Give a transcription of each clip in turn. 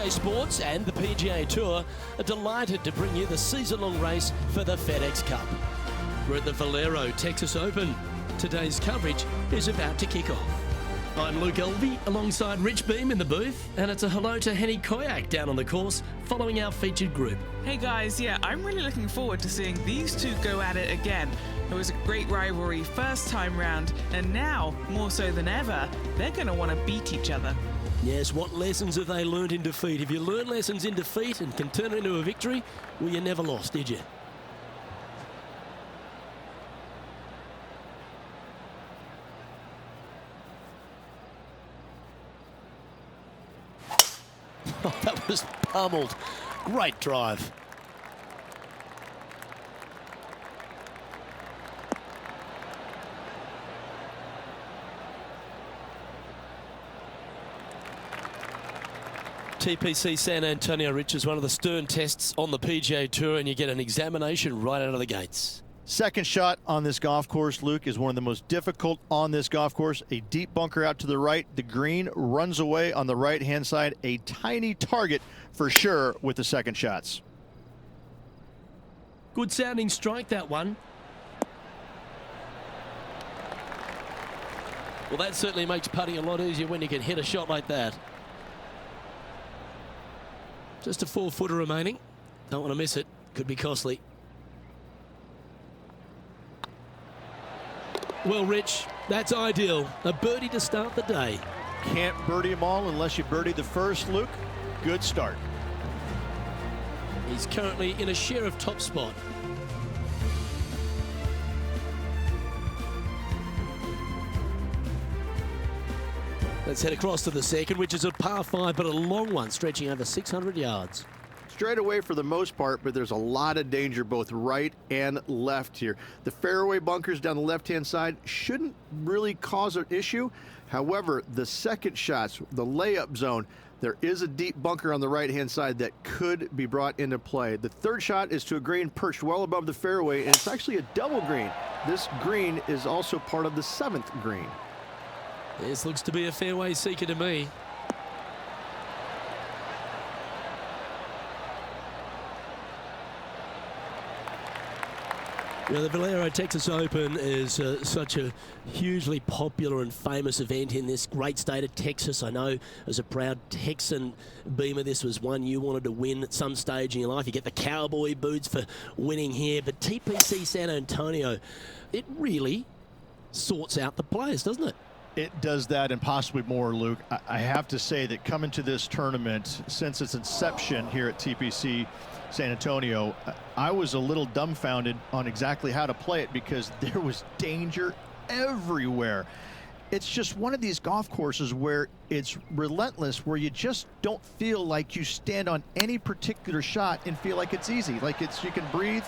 EA Sports and the PGA Tour are delighted to bring you the season-long race for the FedEx Cup. We're at the Valero Texas Open. Today's coverage is about to kick off. I'm Luke Elvey alongside Rich Beam in the booth, and it's a hello to Henny Koyak down on the course following our featured group. Hey guys, I'm really looking forward to seeing these two go at it again. It was a great rivalry first time round, and now, more so than ever, they're going to want to beat each other. Yes, what lessons have they learned in defeat? If you learn lessons in defeat and can turn it into a victory, well, you never lost, did you? Oh, that was pummeled. Great drive. TPC San Antonio, Rich, is one of the stern tests on the PGA Tour, and you get an examination right out of the gates. Second shot on this golf course, Luke, is one of the most difficult on this golf course. A deep bunker out to the right. The green runs away on the right-hand side. A tiny target for sure with the second shots. Good sounding strike, that one. Well, that certainly makes putting a lot easier when you can hit a shot like that. Just a 4-footer remaining. Don't want to miss it. Could be costly. Well, Rich, that's ideal. A birdie to start the day. Can't birdie them all unless you birdie the first, Luke. Good start. He's currently in a share of top spot. Let's head across to the second, which is a par 5, but a long one, stretching over 600 yards. Straight away for the most part, but there's a lot of danger both right and left here. The fairway bunkers down the left-hand side shouldn't really cause an issue. However, the second shots, the layup zone, there is a deep bunker on the right-hand side that could be brought into play. The third shot is to a green perched well above the fairway, and it's actually a double green. This green is also part of the 7th green. This looks to be a fairway seeker to me. Yeah, the Valero Texas Open is such a hugely popular and famous event in this great state of Texas. I know as a proud Texan, Beamer, this was one you wanted to win at some stage in your life. You get the cowboy boots for winning here, but TPC San Antonio, it really sorts out the players, doesn't it? It does that and possibly more, Luke. I have to say that coming to this tournament, since its inception here at TPC San Antonio, I was a little dumbfounded on exactly how to play it because there was danger everywhere. It's just one of these golf courses where it's relentless, where you just don't feel like you stand on any particular shot and feel like it's easy. Like you can breathe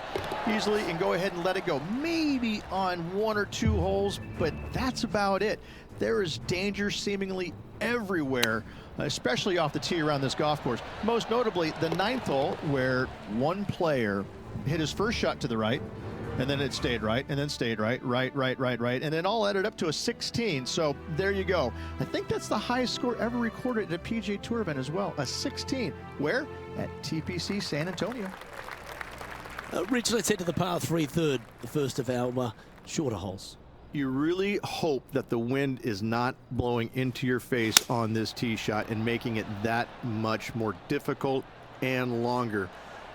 easily and go ahead and let it go. Maybe on 1 or 2 holes, but that's about it. There is danger seemingly everywhere, especially off the tee around this golf course. Most notably, the 9th hole, where one player hit his first shot to the right, and then it stayed right, and then stayed right, and then all added up to a 16. So there you go. I think that's the highest score ever recorded at a PGA Tour event as well, a 16. Where? At TPC San Antonio. Rich, let's head to the par 3 third, the first of our shorter holes. You really hope that the wind is not blowing into your face on this tee shot and making it that much more difficult and longer.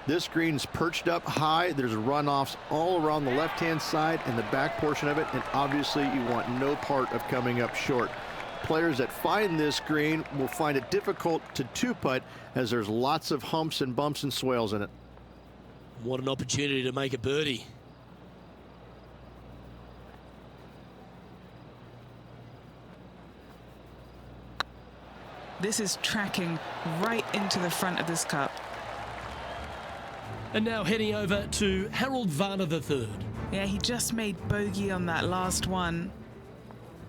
This green's perched up high. There's runoffs all around the left-hand side and the back portion of it, and obviously you want no part of coming up short. Players that find this green will find it difficult to two-putt as there's lots of humps and bumps and swales in it. What an opportunity to make a birdie. This is tracking right into the front of this cup. And now heading over to Harold Varner III. Yeah, he just made bogey on that last one.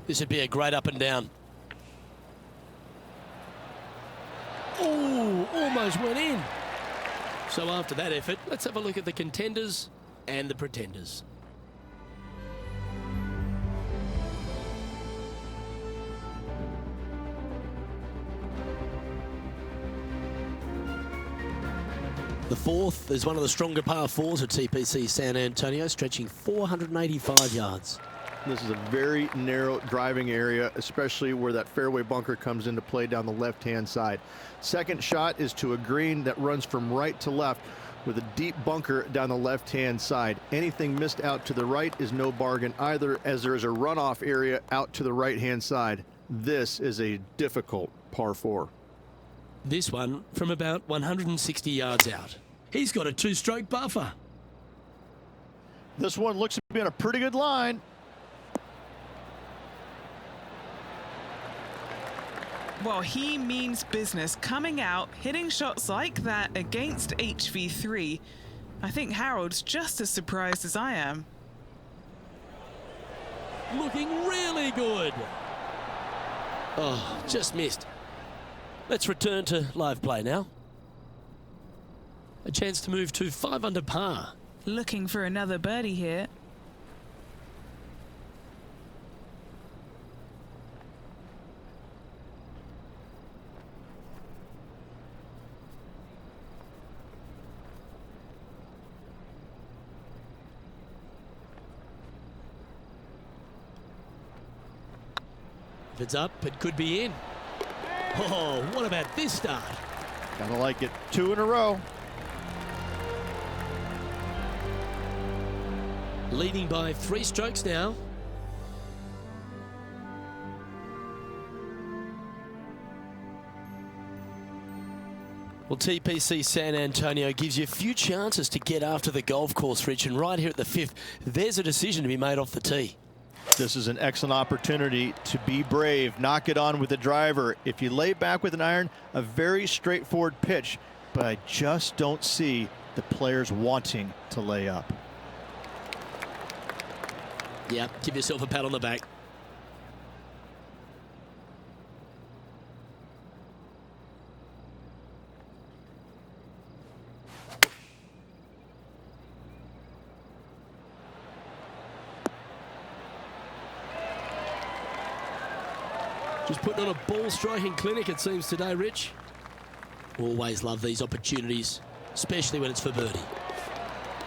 This would be a great up and down. Oh, almost went in. So after that effort, let's have a look at the contenders and the pretenders. The fourth is one of the stronger par fours at TPC San Antonio, stretching 485 yards. This is a very narrow driving area, especially where that fairway bunker comes into play down the left-hand side. Second shot is to a green that runs from right to left with a deep bunker down the left-hand side. Anything missed out to the right is no bargain either, as there is a runoff area out to the right-hand side. This is a difficult par 4. This one from about 160 yards out. He's got a 2-stroke buffer. This one looks to be on a pretty good line. Well, he means business coming out, hitting shots like that against HV3. I think Harold's just as surprised as I am. Looking really good. Oh, just missed. Let's return to live play now. A chance to move to 5 under par. Looking for another birdie here. If it's up, it could be in. Oh, what about this start? Gotta like it. 2 in a row. Leading by 3 strokes now. Well, TPC San Antonio gives you a few chances to get after the golf course, Rich, and right here at the 5th, there's a decision to be made off the tee. This is an excellent opportunity to be brave, knock it on with the driver. If you lay back with an iron, a very straightforward pitch, but I just don't see the players wanting to lay up. Yeah, give yourself a pat on the back. Just putting on a ball striking clinic, it seems, today, Rich. Always love these opportunities, especially when it's for birdie.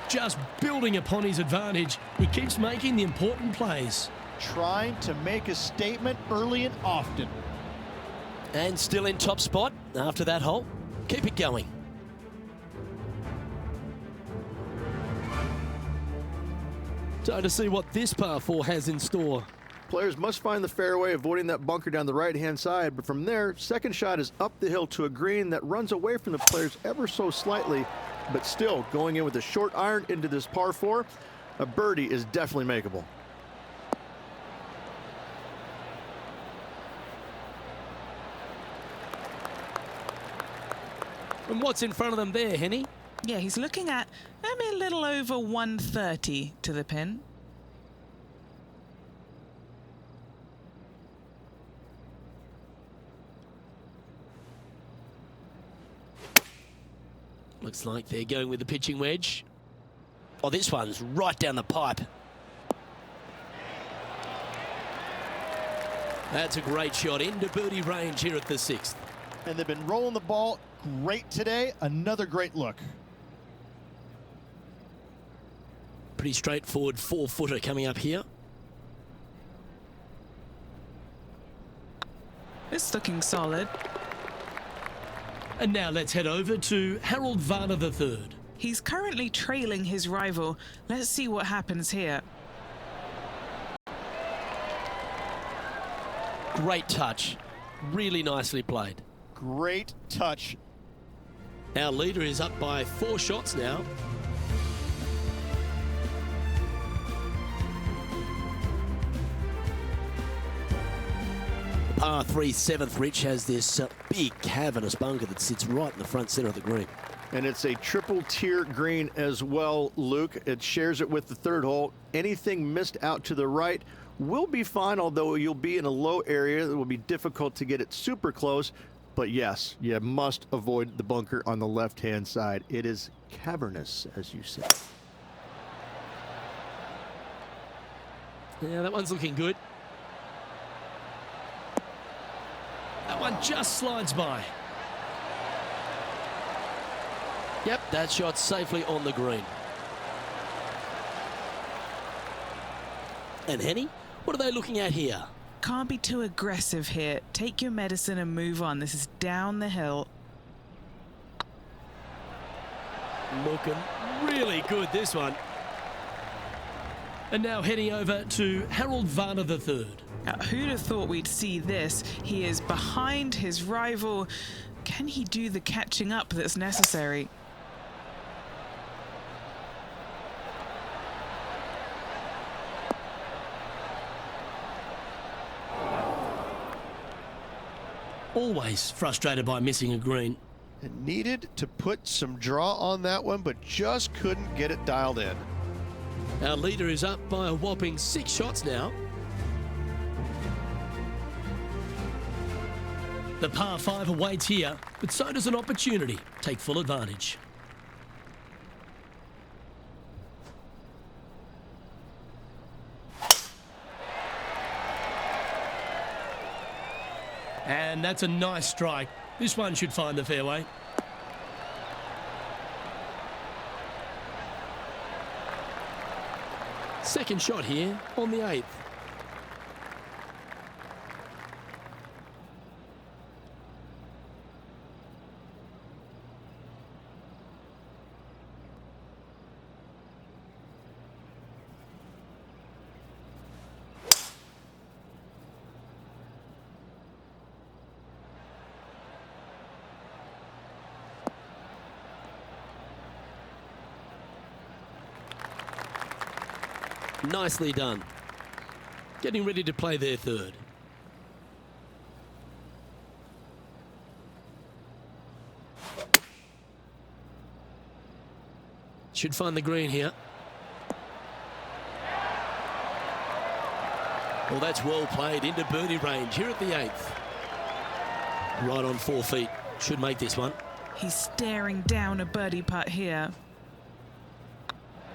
Just building upon his advantage, he keeps making the important plays. Trying to make a statement early and often. And still in top spot after that hole. Keep it going. Time to see what this par 4 has in store. Players must find the fairway, avoiding that bunker down the right-hand side, but from there, second shot is up the hill to a green that runs away from the players ever so slightly, but still going in with a short iron into this par 4. A birdie is definitely makeable. And what's in front of them there, Henny? Yeah, he's looking at maybe a little over 130 to the pin. Looks like they're going with the pitching wedge. Oh, this one's right down the pipe. That's a great shot into birdie range here at the 6th. And they've been rolling the ball great today. Another great look. Pretty straightforward 4-footer coming up here. It's looking solid. And now let's head over to Harold Varner III. He's currently trailing his rival. Let's see what happens here. Great touch. Really nicely played. Great touch. Our leader is up by 4 shots now. Par 3 7th, Rich, has this big cavernous bunker that sits right in the front center of the green. And it's a triple tier green as well, Luke. It shares it with the 3rd hole. Anything missed out to the right will be fine, although you'll be in a low area that will be difficult to get it super close. But yes, you must avoid the bunker on the left-hand side. It is cavernous, as you said. Yeah, that one's looking good. That one just slides by. Yep, that shot safely on the green. And Henny, what are they looking at here? Can't be too aggressive here. Take your medicine and move on. This is down the hill. Looking really good, this one. And now heading over to Harold Varner III. Now, who'd have thought we'd see this? He is behind his rival. Can he do the catching up that's necessary? Always frustrated by missing a green. It needed to put some draw on that one, but just couldn't get it dialed in. Our leader is up by a whopping 6 shots now. The par 5 awaits here, but so does an opportunity. Take full advantage. And that's a nice strike. This one should find the fairway. Second shot here on the 8th. Nicely done. Getting ready to play their third. Should find the green here. Well, that's well played into birdie range here at the 8th. Right on 4 feet. Should make this one. He's staring down a birdie putt here.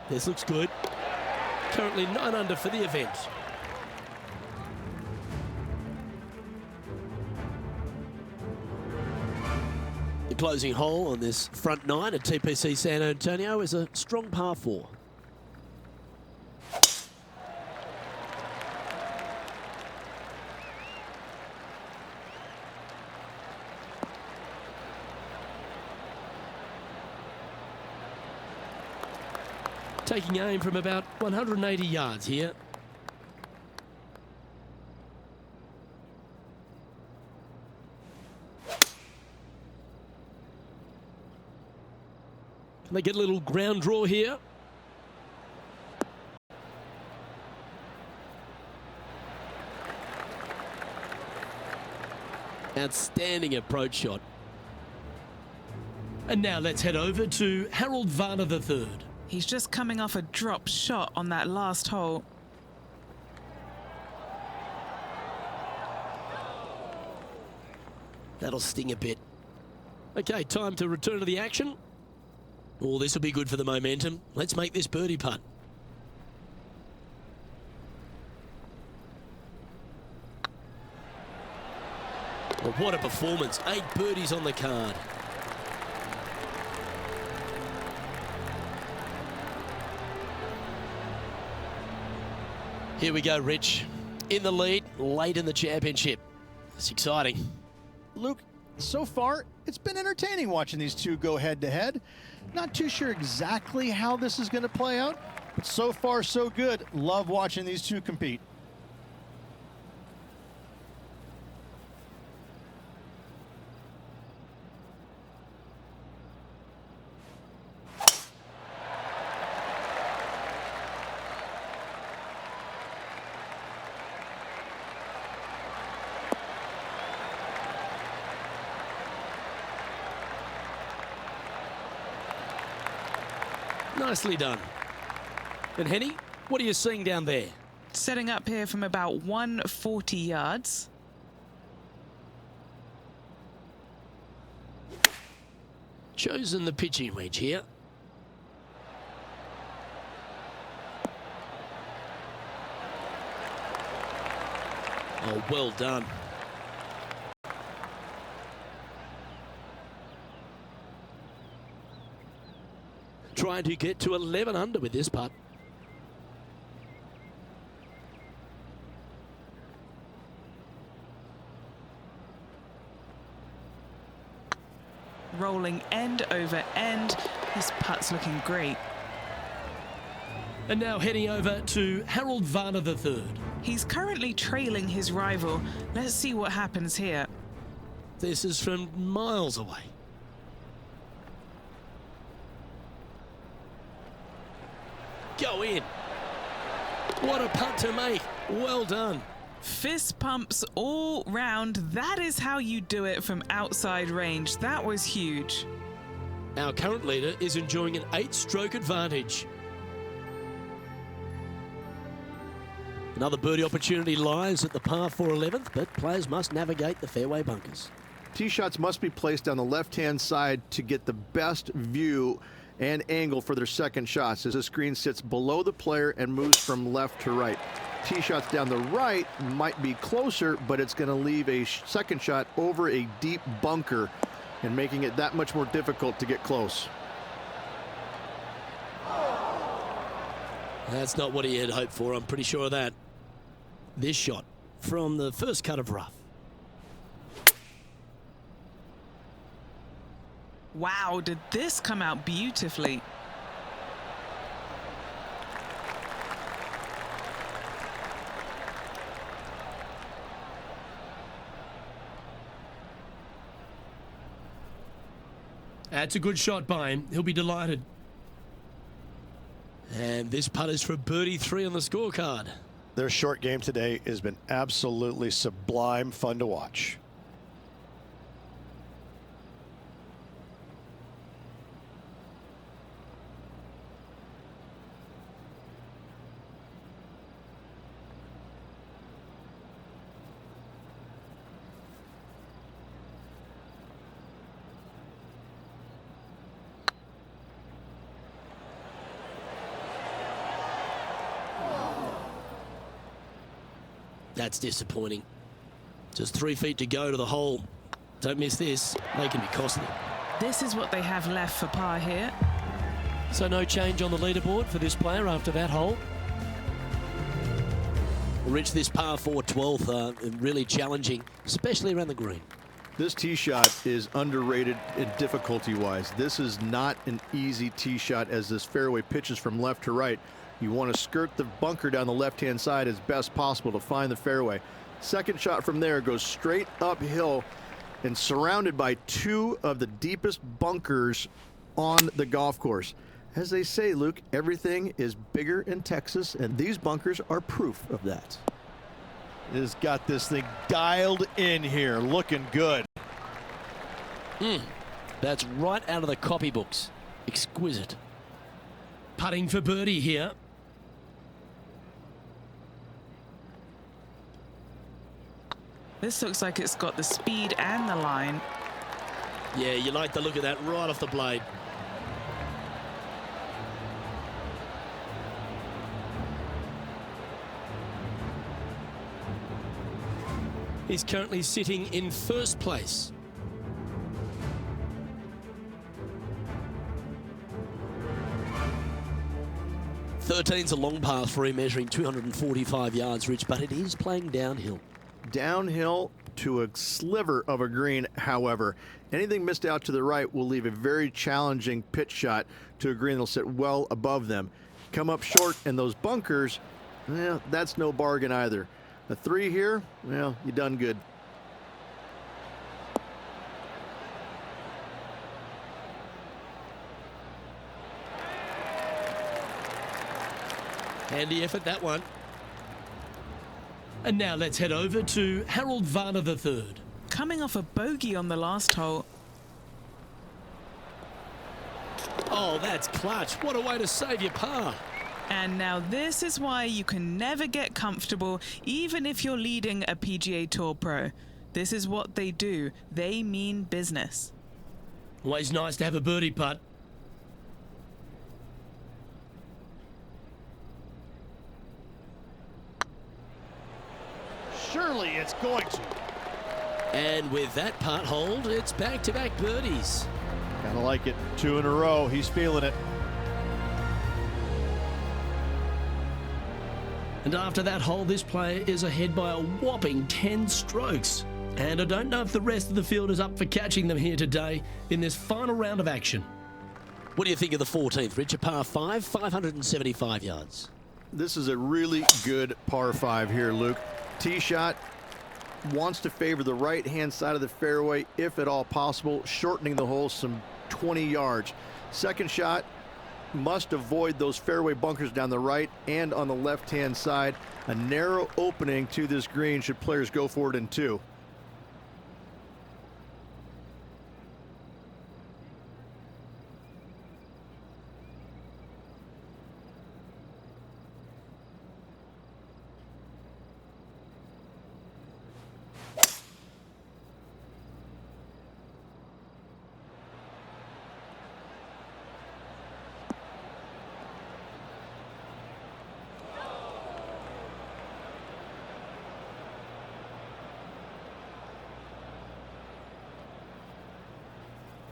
This looks good. Currently 9 under for the event. The closing hole on this front 9 at TPC San Antonio is a strong par 4. Taking aim from about 180 yards here. Can they get a little ground draw here? Outstanding approach shot. And now let's head over to Harold Varner III. He's just coming off a drop shot on that last hole. That'll sting a bit. Okay, time to return to the action. Oh, this will be good for the momentum. Let's make this birdie putt. Well, what a performance. 8 birdies on the card. Here we go, Rich. In the lead, late in the championship. It's exciting. Luke, so far, it's been entertaining watching these two go head-to-head. Not too sure exactly how this is going to play out, but so far, so good. Love watching these two compete. Nicely done. And Henny, what are you seeing down there? Setting up here from about 140 yards. Chosen the pitching wedge here. Oh, well done. trying to get to 11 under with this putt. Rolling end over end. This putt's looking great. And now heading over to Harold Varner III. He's currently trailing his rival. Let's see what happens here. This is from miles away. Go in. What a putt to make. Well done. Fist pumps all round. That is how you do it from outside range. That was huge. Our current leader is enjoying an 8-stroke advantage. Another birdie opportunity lies at the par 4 11th, but players must navigate the fairway bunkers. Tee shots must be placed on the left-hand side to get the best view and angle for their second shots, as the screen sits below the player and moves from left to right. Tee shots down the right might be closer, but it's going to leave a second shot over a deep bunker and making it that much more difficult to get close. That's not what he had hoped for, I'm pretty sure of that. This shot from the first cut of rough. Wow, did this come out beautifully. That's a good shot by him. He'll be delighted. And this putt is for birdie 3 on the scorecard. Their short game today has been absolutely sublime fun to watch. That's disappointing. Just 3 feet to go to the hole. Don't miss this. They can be costly. This is what they have left for par here. So no change on the leaderboard for this player after that hole. Reached this par 4 12th, really challenging, especially around the green. This tee shot is underrated in difficulty-wise. This is not an easy tee shot as this fairway pitches from left to right. You want to skirt the bunker down the left-hand side as best possible to find the fairway. Second shot from there goes straight uphill and surrounded by 2 of the deepest bunkers on the golf course. As they say, Luke, everything is bigger in Texas, and these bunkers are proof of that. It has got this thing dialed in here, looking good. That's right out of the copybooks. Exquisite. Putting for birdie here. This looks like it's got the speed and the line. Yeah, you like the look of that right off the blade. He's currently sitting in first place. Thirteen's a long par 3, measuring 245 yards, Rich, but it is playing downhill. Downhill to a sliver of a green, however. Anything missed out to the right will leave a very challenging pitch shot to a green that'll sit well above them. Come up short in those bunkers, well, that's no bargain either. A 3 here, well, you done good. Handy effort, that one. And now let's head over to Harold Varner III. Coming off a bogey on the last hole. Oh, that's clutch. What a way to save your par. And now this is why you can never get comfortable, even if you're leading a PGA Tour pro. This is what they do. They mean business. Always nice to have a birdie putt. Surely it's going to. And with that putt hold, it's back-to-back birdies. Kind of like it. 2 in a row. He's feeling it. And after that hole, this player is ahead by a whopping 10 strokes. And I don't know if the rest of the field is up for catching them here today in this final round of action. What do you think of the 14th, Rich? A par 5, 575 yards. This is a really good par 5 here, Luke. Tee shot wants to favor the right-hand side of the fairway, if at all possible, shortening the hole some 20 yards. Second shot must avoid those fairway bunkers down the right and on the left-hand side. A narrow opening to this green should players go for it in 2.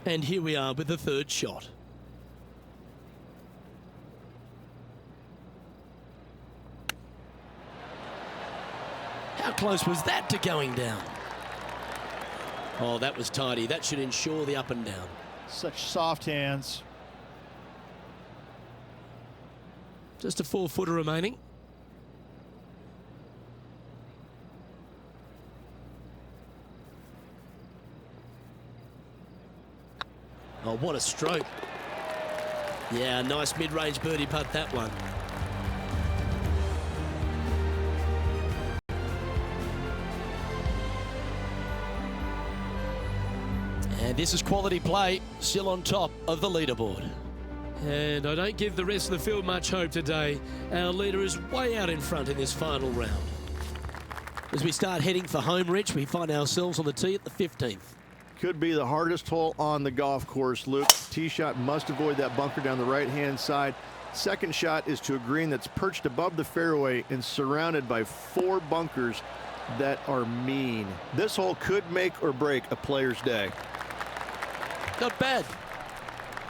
And here we are with the third shot. How close was that to going down? Oh, that was tidy. That should ensure the up and down. Such soft hands. Just a 4-footer remaining. Oh, what a stroke. Yeah, nice mid-range birdie putt, that one. And this is quality play, still on top of the leaderboard. And I don't give the rest of the field much hope today. Our leader is way out in front in this final round. As we start heading for home, Rich, we find ourselves on the tee at the 15th. Could be the hardest hole on the golf course, Luke. Tee shot must avoid that bunker down the right-hand side. Second shot is to a green that's perched above the fairway and surrounded by 4 bunkers that are mean. This hole could make or break a player's day. Not bad.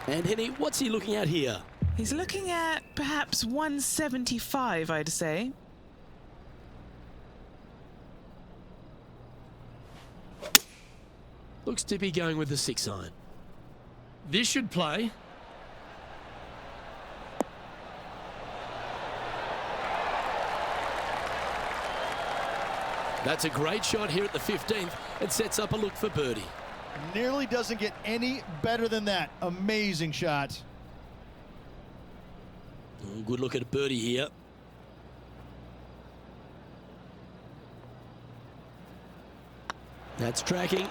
And Henny, what's he looking at here? He's looking at perhaps 175, I'd say. Looks to be going with the 6-iron. This should play. That's a great shot here at the 15th. It sets up a look for birdie. Nearly doesn't get any better than that. Amazing shot. Oh, good look at a birdie here. That's tracking.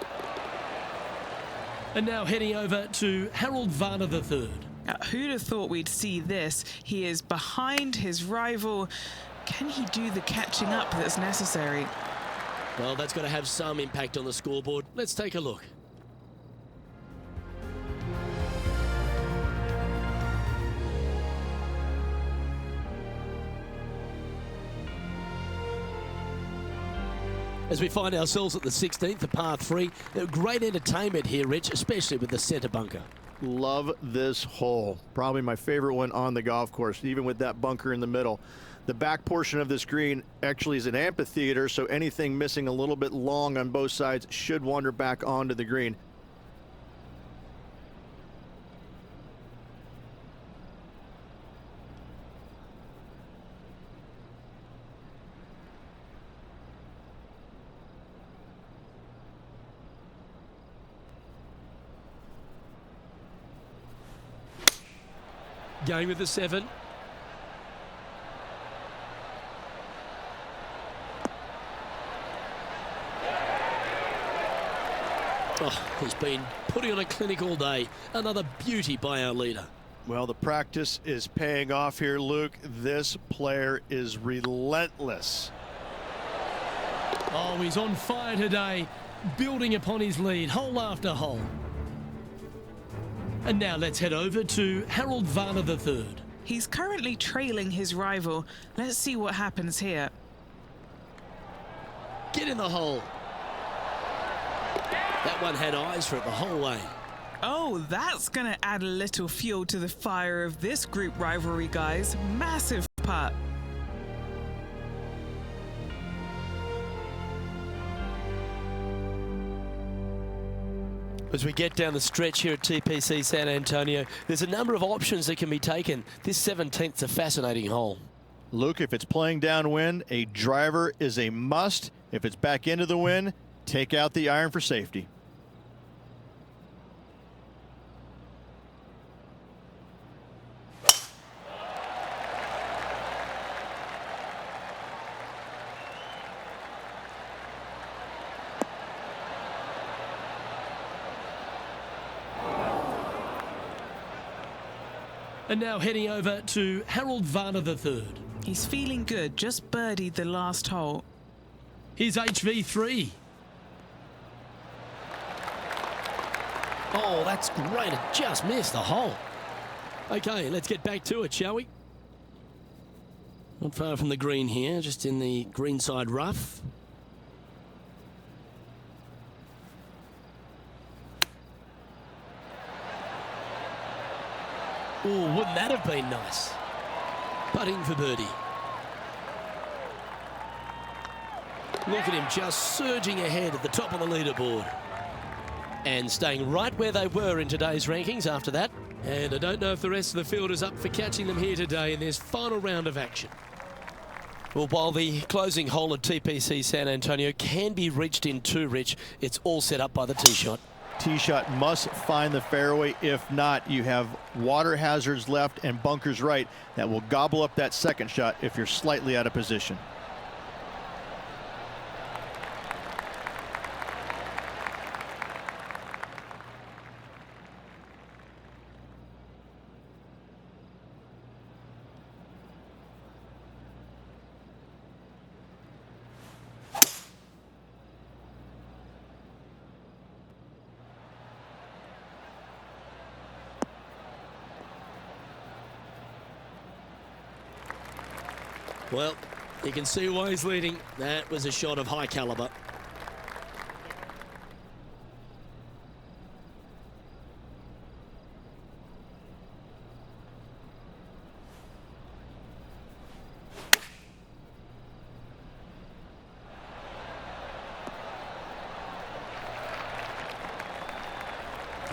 And now heading over to Harold Varner III. Who'd have thought we'd see this? He is behind his rival. Can he do the catching up that's necessary? Well, that's got to have some impact on the scoreboard. Let's take a look. As we find ourselves at the 16th, the par 3. Great entertainment here, Rich, especially with the centre bunker. Love this hole. Probably my favorite one on the golf course, even with that bunker in the middle. The back portion of this green actually is an amphitheater, so anything missing a little bit long on both sides should wander back onto the green. Going with the 7. Oh, he's been putting on a clinic all day. Another beauty by our leader. Well, the practice is paying off here, Luke. This player is relentless. Oh, he's on fire today, building upon his lead, hole after hole. And now let's head over to Harold Varner III. He's currently trailing his rival. Let's see what happens here. Get in the hole. That one had eyes for it the whole way. Oh, that's going to add a little fuel to the fire of this group rivalry, guys. Massive putt. As we get down the stretch here at TPC San Antonio, there's a number of options that can be taken. This 17th is a fascinating hole. Luke, if it's playing downwind, a driver is a must. If it's back into the wind, take out the iron for safety. And now heading over to Harold Varner III. He's feeling good, just birdied the last hole. Here's HV3. Oh, that's great. It just missed the hole. Okay, let's get back to it, shall we? Not far from the green here, just in the greenside rough. Oh, wouldn't that have been nice? Putting for birdie. Look at him just surging ahead at the top of the leaderboard. And staying right where they were in today's rankings after that. And I don't know if the rest of the field is up for catching them here today in this final round of action. Well, while the closing hole at TPC San Antonio can be reached in two, Rich, it's all set up by the tee shot. Tee shot must find the fairway. If not, you have water hazards left and bunkers right that will gobble up that second shot if you're slightly out of position. Well, you can see why he's leading. That was a shot of high caliber.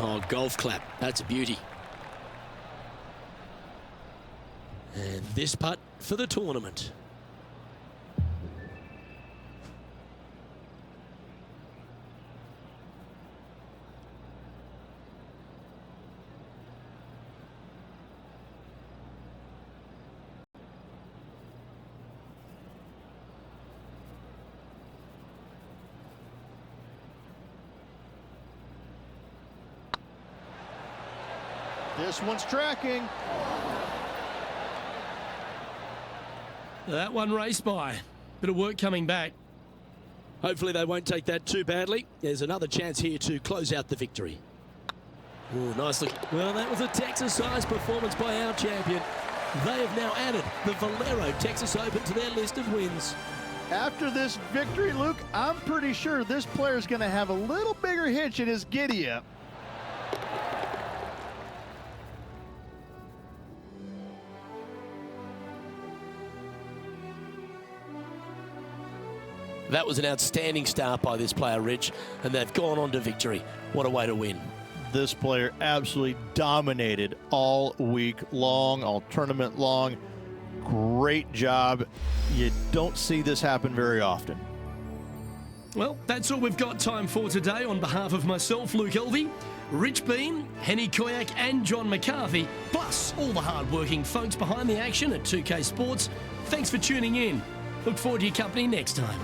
Oh, golf clap. That's a beauty. And this putt for the tournament. This one's tracking. That one raced by. Bit of work coming back. Hopefully they won't take that too badly. There's another chance here to close out the victory. Oh, nice look. Well, that was a Texas-sized performance by our champion. They have now added the Valero Texas Open to their list of wins. After this victory, Luke, I'm pretty sure this player's going to have a little bigger hitch in his giddy-up. That was an outstanding start by this player, Rich, and they've gone on to victory. What a way to win. This player absolutely dominated all week long, all tournament long. Great job. You don't see this happen very often. Well, that's all we've got time for today. On behalf of myself, Luke Elvey, Rich Beam, Henny Koyak and John McCarthy, plus all the hard-working folks behind the action at 2K Sports, thanks for tuning in. Look forward to your company next time.